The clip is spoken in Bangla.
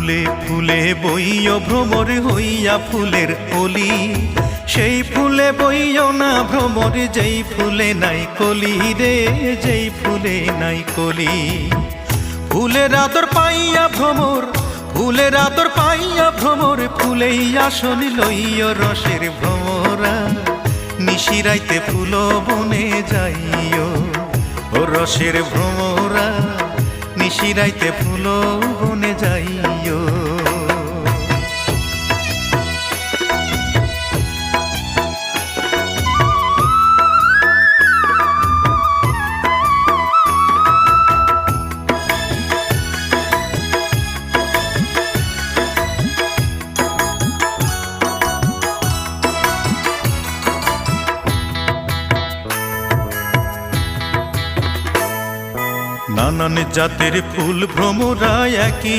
ফুলে ফুলে বইও ভ্রমর হইয়া ফুলের কলি, সেই ফুলে বইও না ভ্রমর যেই ফুলে নাই কলি রে, যেই ফুলে নাই কলি। ফুলের আদর পাইয়া ভ্রমর, ফুলের আদর পাইয়া ভ্রমর, ফুলেই আসন লইয় রসের ভ্রমরা, নিশিরাইতে ফুল বনে যাইও ও রসের ভ্রমরা, নিশিরাইতে ফুল বনে যাইও। নানান জাতের ফুল ভ্রমরা একই